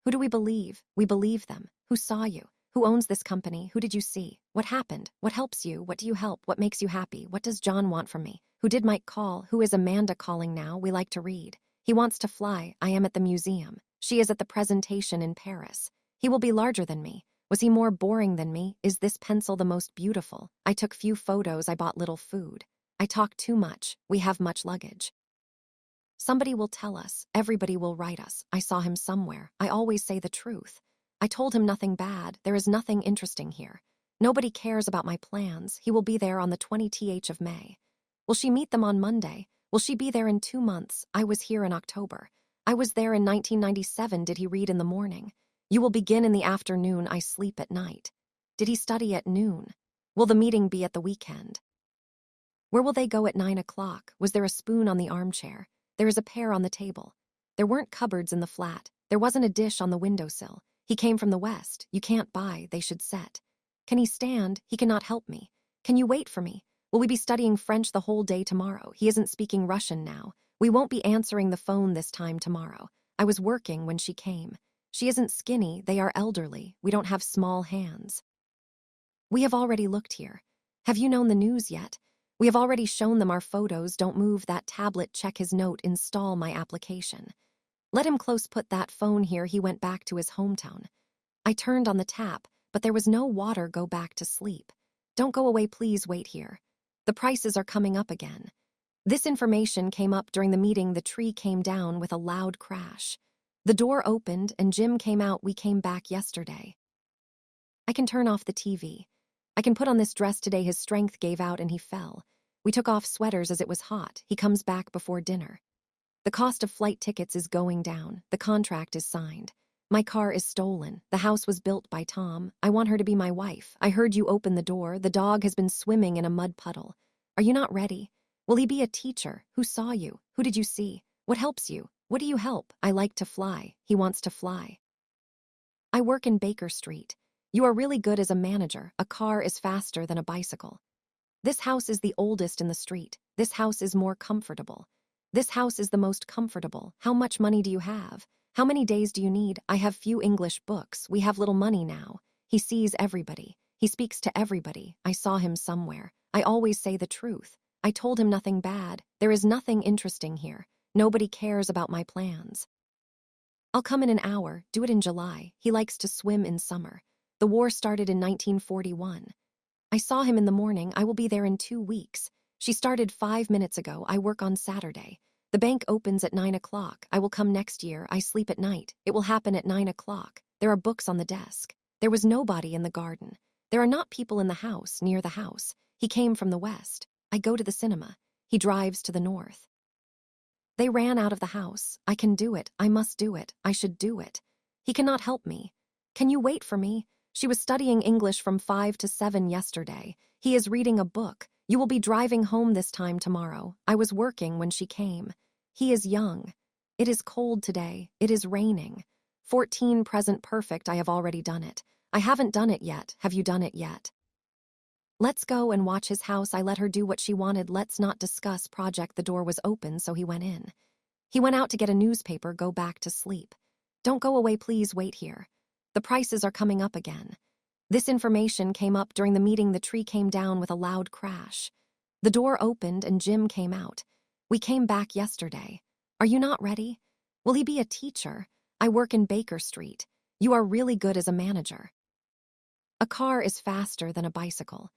Who do we believe? We believe them. Who saw you? Who owns this company? Who did you see? What happened? What helps you? What do you help? What makes you happy? What does John want from me? Who did Mike call? Who is Amanda calling now? We like to read. He wants to fly. I am at the museum. She is at the presentation in Paris. He will be larger than me. Was he more boring than me? Is this pencil the most beautiful? I took few photos. I bought little food. I talk too much. We have much luggage. Somebody will tell us. Everybody will write us. I saw him somewhere. I always say the truth. I told him nothing bad. There is nothing interesting here. Nobody cares about my plans. He will be there on the 20th of May. Will she meet them on Monday? Will she be there in 2 months? I was here in October. I was there in 1997. Did he read in the morning? You will begin in the afternoon. I sleep at night. Did he study at noon? Will the meeting be at the weekend? Where will they go at 9 o'clock? Was there a spoon on the armchair? There is a pear on the table. There weren't cupboards in the flat. There wasn't a dish on the windowsill. He came from the west. You can't buy. They should set. Can he stand? He cannot help me. Can you wait for me? Will we be studying French the whole day tomorrow? He isn't speaking Russian now. We won't be answering the phone this time tomorrow. I was working when she came. She isn't skinny. They are elderly. We don't have small hands. We have already looked here. Have you known the news yet? We have already shown them our photos. Don't move that tablet. Check his note. Install my application. Let him close put that phone here. He went back to his hometown. I turned on the tap, but there was no water. Go back to sleep. Don't go away. Please wait here. The prices are coming up again. This information came up during the meeting. The tree came down with a loud crash. The door opened and Jim came out. We came back yesterday. I can turn off the TV. I can put on this dress today. His strength gave out and he fell. We took off sweaters as it was hot. He comes back before dinner. The cost of flight tickets is going down. The contract is signed. My car is stolen. The house was built by Tom. I want her to be my wife. I heard you open the door. The dog has been swimming in a mud puddle. Are you not ready? Will he be a teacher? Who saw you? Who did you see? What helps you? What do you help? I like to fly. He wants to fly. I work in Baker Street. You are really good as a manager. A car is faster than a bicycle. This house is the oldest in the street. This house is more comfortable. This house is the most comfortable. How much money do you have? How many days do you need? I have few English books. We have little money now. He sees everybody. He speaks to everybody. I saw him somewhere. I always say the truth. I told him nothing bad. There is nothing interesting here. Nobody cares about my plans. I'll come in an hour. Do it in July. He likes to swim in summer. The war started in 1941. I saw him in the morning. I will be there in 2 weeks. She started 5 minutes ago. I work on Saturday. The bank opens at 9 o'clock. I will come next year. I sleep at night. It will happen at 9 o'clock. There are books on the desk. There was nobody in the garden. There are not people in the house, near the house. He came from the west. I go to the cinema. He drives to the north. They ran out of the house. I can do it. I must do it. I should do it. He cannot help me. Can you wait for me? She was studying English from 5 to 7 yesterday. He is reading a book. You will be driving home this time tomorrow. I was working when she came. He is young. It is cold today. It is raining. 14 present perfect. I have already done it. I haven't done it yet. Have you done it yet? Let's go and watch his house. I let her do what she wanted. Let's not discuss project. The door was open, so he went in. He went out to get a newspaper. Go back to sleep. Don't go away. Please wait here. The prices are coming up again. This information came up during the meeting. The tree came down with a loud crash. The door opened and Jim came out. We came back yesterday. Are you not ready? Will he be a teacher? I work in Baker Street. You are really good as a manager. A car is faster than a bicycle.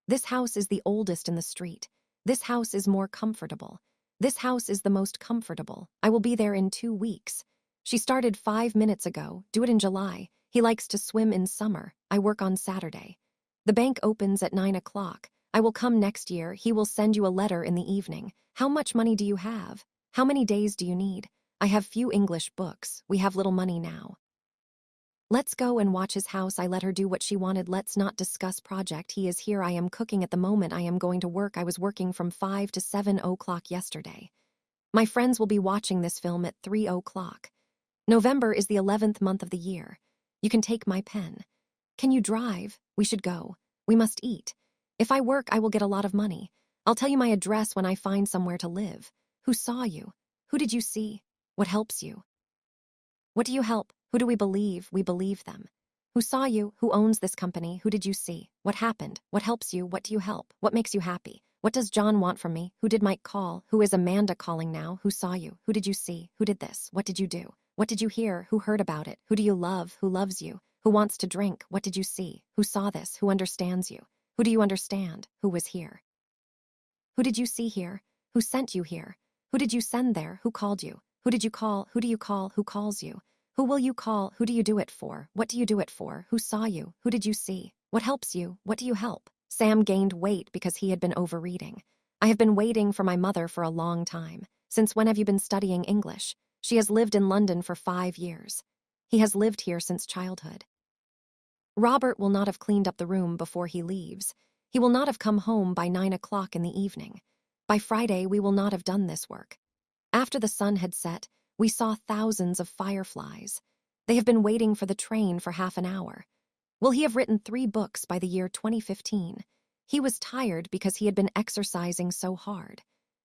This house is the oldest in the street. This house is more comfortable. This house is the most comfortable. I will be there in 2 weeks. She started 5 minutes ago. Do it in July. He likes to swim in summer. I work on Saturday. The bank opens at 9 o'clock. I will come next year. He will send you a letter in the evening. How much money do you have? How many days do you need? I have few English books. We have little money now. Let's go and watch his house. I let her do what she wanted. Let's not discuss project. He is here. I am cooking at the moment. I am going to work. I was working from 5 to 7 o'clock yesterday. My friends will be watching this film at 3 o'clock. November is the 11th month of the year. You can take my pen. Can you drive? We should go. We must eat. If I work, I will get a lot of money. I'll tell you my address when I find somewhere to live. Who saw you? Who did you see? What helps you? What do you help? Who do we believe? We believe them. Who saw you? Who owns this company? Who did you see? What happened? What helps you? What do you help? What makes you happy? What does John want from me? Who did Mike call? Who is Amanda calling now? Who saw you? Who did you see? Who did this? What did you do? What did you hear? Who heard about it? Who do you love? Who loves you? Who wants to drink? What did you see? Who saw this? Who understands you? Who do you understand? Who was here? Who did you see here? Who sent you here? Who did you send there? Who called you? Who did you call? Who do you call? Who calls you? Who will you call? Who do you do it for? What do you do it for? Who saw you? Who did you see? What helps you? What do you help? Sam gained weight because he had been overreading. I have been waiting for my mother for a long time. Since when have you been studying English? She has lived in London for 5 years. He has lived here since childhood. Robert will not have cleaned up the room before he leaves. He will not have come home by 9 o'clock in the evening. By Friday, we will not have done this work. After the sun had set, we saw thousands of fireflies. They have been waiting for the train for half an hour. Will he have written 3 books by the year 2015? He was tired because he had been exercising so hard.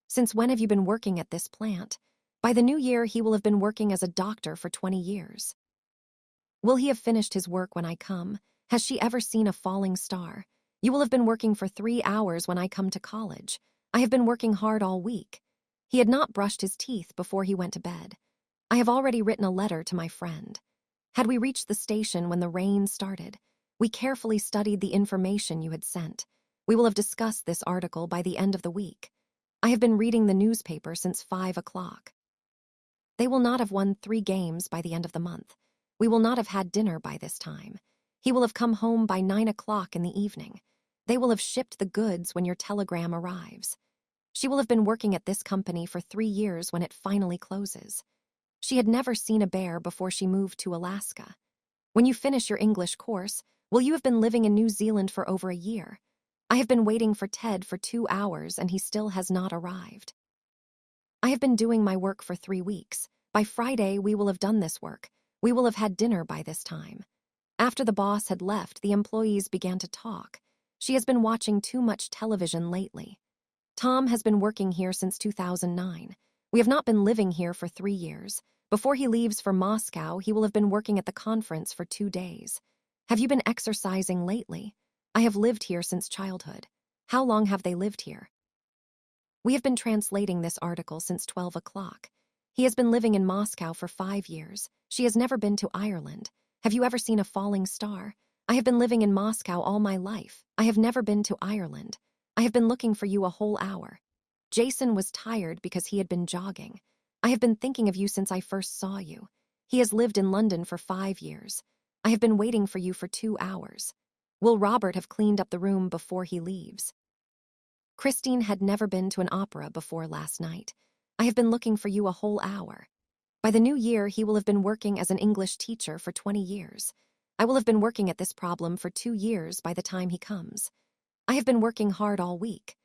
Since when have you been working at this plant? By the new year, he will have been working as a doctor for 20 years. Will he have finished his work when I come? Has she ever seen a falling star? You will have been working for 3 hours when I come to college. I have been working hard all week. He had not brushed his teeth before he went to bed. I have already written a letter to my friend. Had we reached the station when the rain started, we carefully studied the information you had sent. We will have discussed this article by the end of the week. I have been reading the newspaper since 5 o'clock. They will not have won 3 games by the end of the month. We will not have had dinner by this time. He will have come home by 9 o'clock in the evening. They will have shipped the goods when your telegram arrives. She will have been working at this company for 3 years when it finally closes. She had never seen a bear before she moved to Alaska. When you finish your English course, will you have been living in New Zealand for over a year? I have been waiting for Ted for 2 hours and he still has not arrived. I have been doing my work for 3 weeks. By Friday, we will have done this work. We will have had dinner by this time. After the boss had left, the employees began to talk. She has been watching too much television lately. Tom has been working here since 2009. We have not been living here for 3 years. Before he leaves for Moscow, he will have been working at the conference for 2 days. Have you been exercising lately? I have lived here since childhood. How long have they lived here? We have been translating this article since 12 o'clock. He has been living in Moscow for 5 years. She has never been to Ireland. Have you ever seen a falling star? I have been living in Moscow all my life. I have never been to Ireland. I have been looking for you a whole hour. Jason was tired because he had been jogging. I have been thinking of you since I first saw you. He has lived in London for 5 years. I have been waiting for you for 2 hours. Will Robert have cleaned up the room before he leaves? Christine had never been to an opera before last night. I have been looking for you a whole hour. By the new year, he will have been working as an English teacher for 20 years. I will have been working at this problem for 2 years by the time he comes. I have been working hard all week.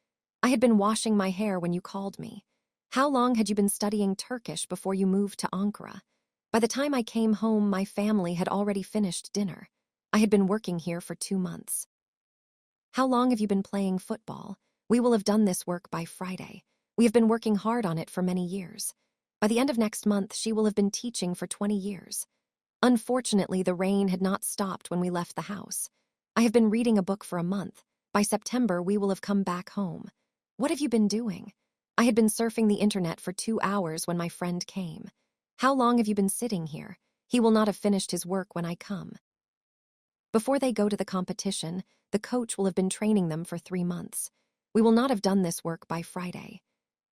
I had been washing my hair when you called me. How long had you been studying Turkish before you moved to Ankara? By the time I came home, my family had already finished dinner. I had been working here for 2 months. How long have you been playing football? We will have done this work by Friday. We have been working hard on it for many years. By the end of next month, she will have been teaching for 20 years. Unfortunately, the rain had not stopped when we left the house. I have been reading a book for a month. By September, we will have come back home. What have you been doing? I had been surfing the internet for 2 hours when my friend came. How long have you been sitting here? He will not have finished his work when I come. Before they go to the competition, the coach will have been training them for 3 months. We will not have done this work by Friday.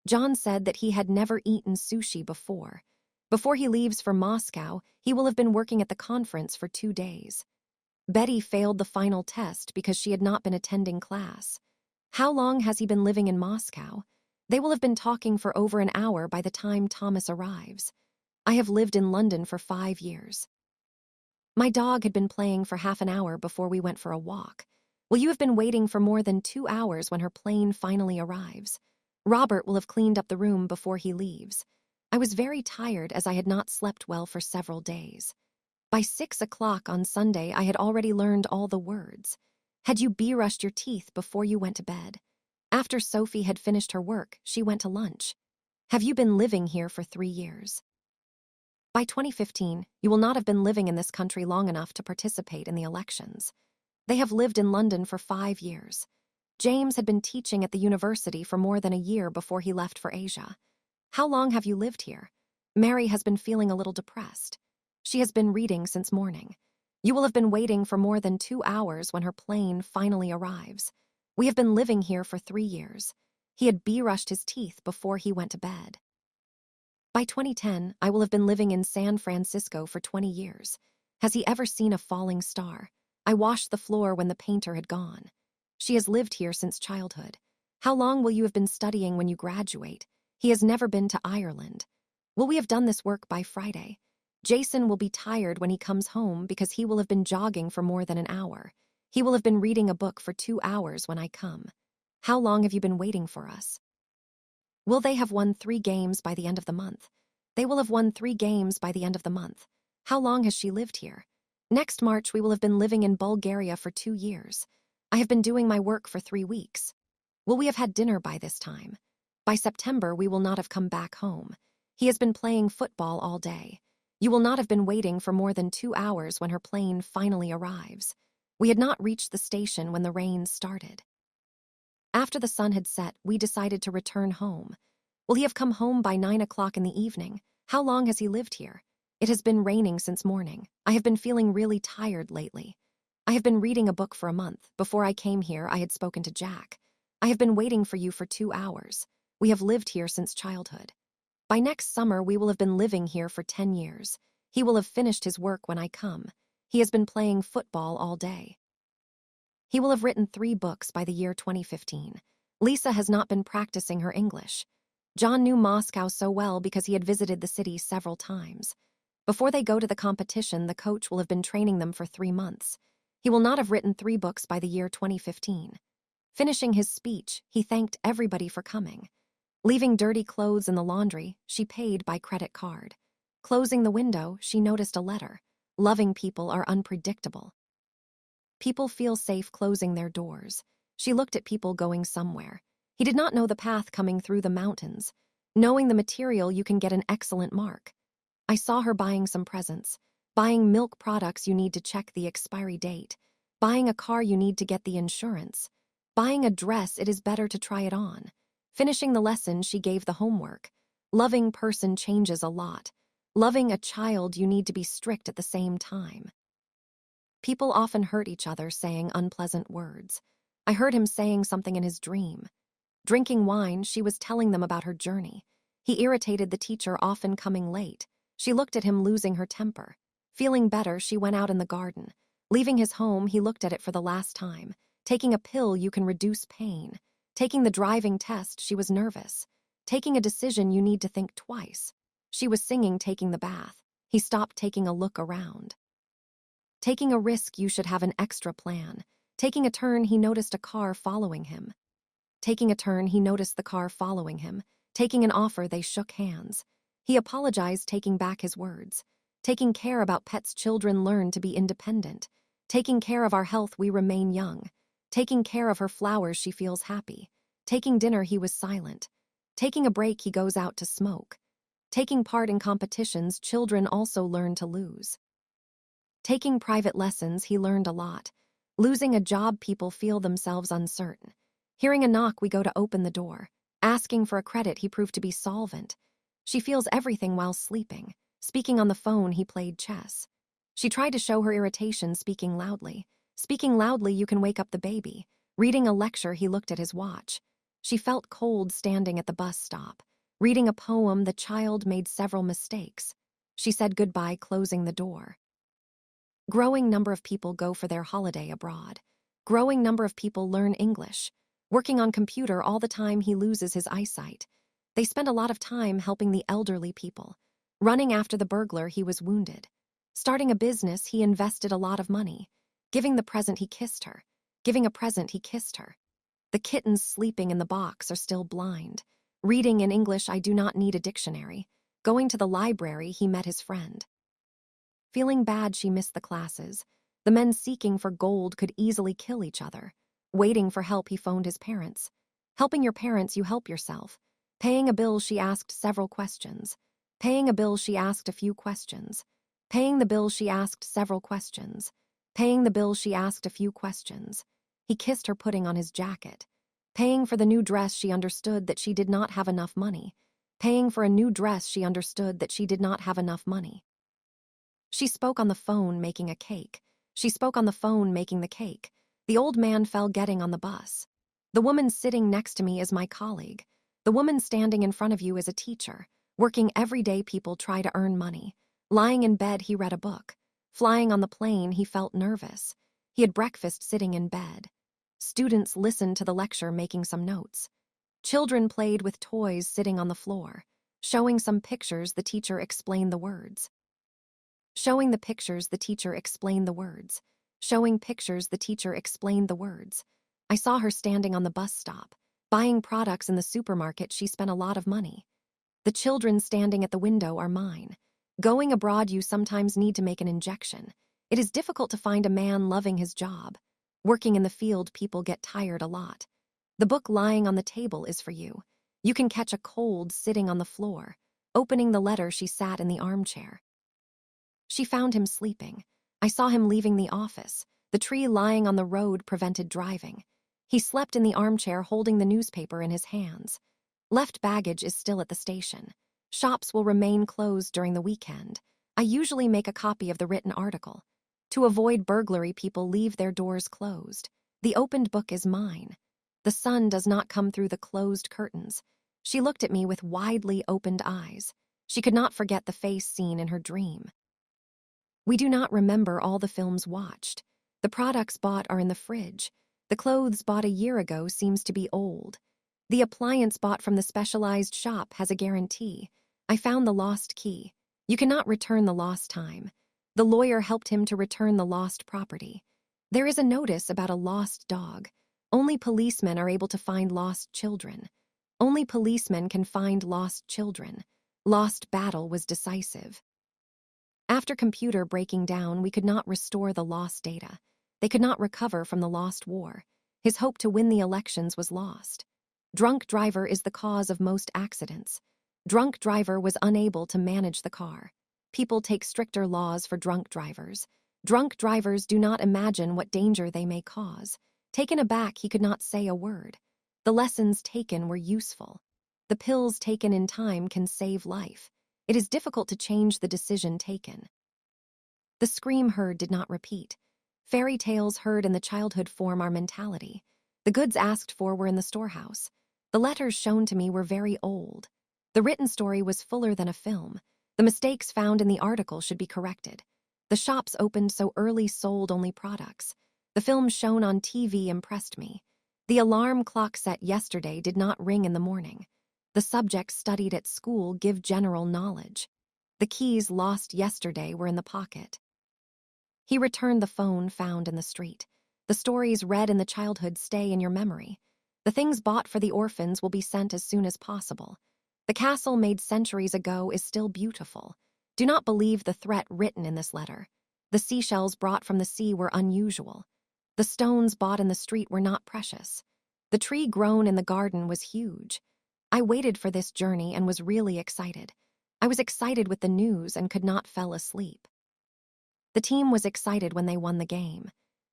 John said that he had never eaten sushi before. Before he leaves for Moscow, he will have been working at the conference for 2 days. Betty failed the final test because she had not been attending class. How long has he been living in Moscow? They will have been talking for over an hour by the time Thomas arrives. I have lived in London for 5 years. My dog had been playing for half an hour before we went for a walk. Will you have been waiting for more than 2 hours when her plane finally arrives? Robert will have cleaned up the room before he leaves. I was very tired as I had not slept well for several days. By 6 o'clock on Sunday, I had already learned all the words. Had you brushed your teeth before you went to bed? After Sophie had finished her work, she went to lunch. Have you been living here for 3 years? By 2015, you will not have been living in this country long enough to participate in the elections. They have lived in London for 5 years. James had been teaching at the university for more than a year before he left for Asia. How long have you lived here? Mary has been feeling a little depressed. She has been reading since morning. You will have been waiting for more than 2 hours when her plane finally arrives. We have been living here for 3 years. He had brushed his teeth before he went to bed. By 2010, I will have been living in San Francisco for 20 years. Has he ever seen a falling star? I washed the floor when the painter had gone. She has lived here since childhood. How long will you have been studying when you graduate? He has never been to Ireland. Will we have done this work by Friday? Jason will be tired when he comes home because he will have been jogging for more than an hour. He will have been reading a book for 2 hours when I come. How long have you been waiting for us? Will they have won 3 games by the end of the month? They will have won 3 games by the end of the month. How long has she lived here? Next March we will have been living in Bulgaria for 2 years. I have been doing my work for 3 weeks. Will we have had dinner by this time? By September we will not have come back home. He has been playing football all day. You will not have been waiting for more than 2 hours when her plane finally arrives. We had not reached the station when the rain started. After the sun had set, we decided to return home. Will he have come home by 9 o'clock in the evening? How long has he lived here? It has been raining since morning. I have been feeling really tired lately. I have been reading a book for a month. Before I came here, I had spoken to Jack. I have been waiting for you for 2 hours. We have lived here since childhood. By next summer, we will have been living here for 10 years. He will have finished his work when I come. He has been playing football all day. He will have written 3 books by the year 2015. Lisa has not been practicing her English. John knew Moscow so well because he had visited the city several times. Before they go to the competition, the coach will have been training them for 3 months. He will not have written 3 books by the year 2015. Finishing his speech, he thanked everybody for coming. Leaving dirty clothes in the laundry, she paid by credit card. Closing the window, she noticed a letter. Loving people are unpredictable. People feel safe closing their doors. She looked at people going somewhere. He did not know the path coming through the mountains. Knowing the material, you can get an excellent mark. I saw her buying some presents. Buying milk products, you need to check the expiry date. Buying a car, you need to get the insurance. Buying a dress, it is better to try it on. Finishing the lesson, she gave the homework. Loving person changes a lot. Loving a child, you need to be strict at the same time. People often hurt each other saying unpleasant words. I heard him saying something in his dream. Drinking wine, she was telling them about her journey. He irritated the teacher, often coming late. She looked at him, losing her temper. Feeling better, she went out in the garden. Leaving his home, he looked at it for the last time. Taking a pill, you can reduce pain. Taking the driving test, she was nervous. Taking a decision, you need to think twice. She was singing Taking the Bath. He stopped, taking a look around. Taking a risk, you should have an extra plan. Taking a turn, he noticed a car following him. Taking a turn, he noticed the car following him. Taking an offer, they shook hands. He apologized, taking back his words. Taking care about pets, children learn to be independent. Taking care of our health, we remain young. Taking care of her flowers, she feels happy. Taking dinner, he was silent. Taking a break, he goes out to smoke. Taking part in competitions, children also learn to lose. Taking private lessons, he learned a lot. Losing a job, people feel themselves uncertain. Hearing a knock, we go to open the door. Asking for a credit, he proved to be solvent. She feels everything while sleeping. Speaking on the phone, he played chess. She tried to show her irritation, speaking loudly. Speaking loudly, you can wake up the baby. Reading a lecture, he looked at his watch. She felt cold standing at the bus stop. Reading a poem, the child made several mistakes. She said goodbye, closing the door. Growing number of people go for their holiday abroad. Growing number of people learn English. Working on computer all the time, he loses his eyesight. They spend a lot of time helping the elderly people. Running after the burglar, he was wounded. Starting a business, he invested a lot of money. Giving the present, he kissed her. Giving a present, he kissed her. The kittens sleeping in the box are still blind. Reading in English, I do not need a dictionary. Going to the library, he met his friend. Feeling bad, she missed the classes. The men seeking for gold could easily kill each other. Waiting for help, he phoned his parents. Helping your parents, you help yourself. Paying a bill, she asked several questions. Paying a bill, she asked a few questions. Paying the bill, she asked several questions. Paying the bill, she asked a few questions. He kissed her, putting on his jacket. Paying for the new dress, she understood that she did not have enough money. Paying for a new dress, she understood that she did not have enough money. She spoke on the phone, making a cake. She spoke on the phone, making the cake. The old man fell getting on the bus. The woman sitting next to me is my colleague. The woman standing in front of you is a teacher. Working every day, people try to earn money. Lying in bed, he read a book. Flying on the plane, he felt nervous. He had breakfast sitting in bed. Students listened to the lecture, making some notes. Children played with toys sitting on the floor. Showing some pictures, the teacher explained the words. Showing the pictures, the teacher explained the words. Showing pictures, the teacher explained the words. I saw her standing on the bus stop. Buying products in the supermarket, she spent a lot of money. The children standing at the window are mine. Going abroad, you sometimes need to make an injection. It is difficult to find a man loving his job. Working in the field, people get tired a lot. The book lying on the table is for you. You can catch a cold sitting on the floor. Opening the letter, she sat in the armchair. She found him sleeping. I saw him leaving the office. The tree lying on the road prevented driving. He slept in the armchair, holding the newspaper in his hands. Left baggage is still at the station. Shops will remain closed during the weekend. I usually make a copy of the written article. To avoid burglary, people leave their doors closed. The opened book is mine. The sun does not come through the closed curtains. She looked at me with widely opened eyes. She could not forget the face seen in her dream. We do not remember all the films watched. The products bought are in the fridge. The clothes bought a year ago seems to be old. The appliance bought from the specialized shop has a guarantee. I found the lost key. You cannot return the lost time. The lawyer helped him to return the lost property. There is a notice about a lost dog. Only policemen are able to find lost children. Only policemen can find lost children. Lost battle was decisive. After computer breaking down, we could not restore the lost data. They could not recover from the lost war. His hope to win the elections was lost. Drunk driver is the cause of most accidents. Drunk driver was unable to manage the car. People take stricter laws for drunk drivers. Drunk drivers do not imagine what danger they may cause. Taken aback, he could not say a word. The lessons taken were useful. The pills taken in time can save life. It is difficult to change the decision taken. The scream heard did not repeat. Fairy tales heard in the childhood form our mentality. The goods asked for were in the storehouse. The letters shown to me were very old. The written story was fuller than a film. The mistakes found in the article should be corrected. The shops opened so early sold only products. The film shown on TV impressed me. The alarm clock set yesterday did not ring in the morning. The subjects studied at school give general knowledge. The keys lost yesterday were in the pocket. He returned the phone found in the street. The stories read in the childhood stay in your memory. The things bought for the orphans will be sent as soon as possible. The castle made centuries ago is still beautiful. Do not believe the threat written in this letter. The seashells brought from the sea were unusual. The stones bought in the street were not precious. The tree grown in the garden was huge. I waited for this journey and was really excited. I was excited with the news and could not fall asleep. The team was excited when they won the game.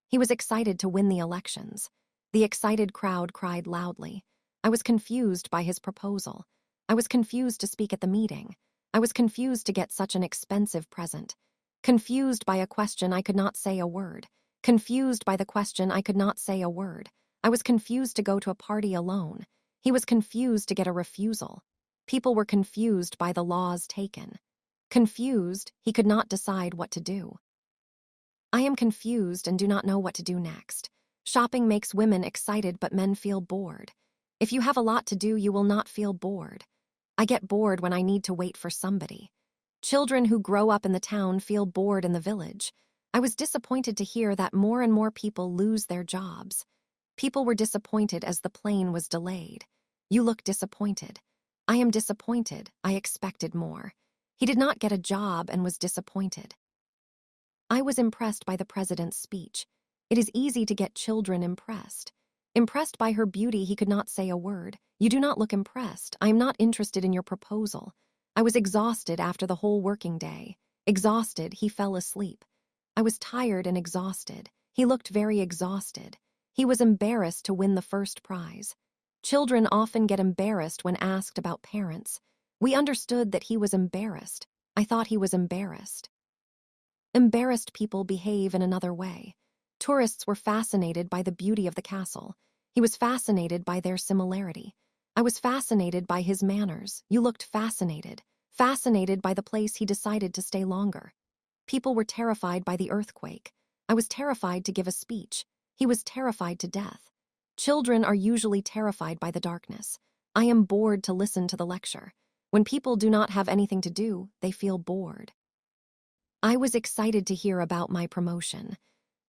He was excited to win the elections. The excited crowd cried loudly. I was confused by his proposal. I was confused to speak at the meeting. I was confused to get such an expensive present. Confused by a question I could not say a word. Confused by the question I could not say a word. I was confused to go to a party alone. He was confused to get a refusal. People were confused by the laws taken. Confused, he could not decide what to do. I am confused and do not know what to do next. Shopping makes women excited, but men feel bored. If you have a lot to do, you will not feel bored. I get bored when I need to wait for somebody. Children who grow up in the town feel bored in the village. I was disappointed to hear that more and more people lose their jobs. People were disappointed as the plane was delayed. You look disappointed. I am disappointed. I expected more. He did not get a job and was disappointed. I was impressed by the president's speech. It is easy to get children impressed. Impressed by her beauty, he could not say a word. You do not look impressed. I am not interested in your proposal. I was exhausted after the whole working day. Exhausted, he fell asleep. I was tired and exhausted. He looked very exhausted. He was embarrassed to win the first prize. Children often get embarrassed when asked about parents. We understood that he was embarrassed. I thought he was embarrassed. Embarrassed people behave in another way. Tourists were fascinated by the beauty of the castle. He was fascinated by their similarity. I was fascinated by his manners. You looked fascinated. Fascinated by the place he decided to stay longer. People were terrified by the earthquake. I was terrified to give a speech. He was terrified to death. Children are usually terrified by the darkness. I am bored to listen to the lecture. When people do not have anything to do, they feel bored. I was excited to hear about my promotion.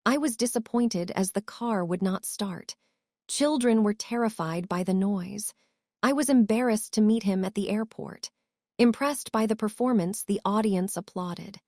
I was disappointed as the car would not start. Children were terrified by the noise. I was embarrassed to meet him at the airport. Impressed by the performance, the audience applauded.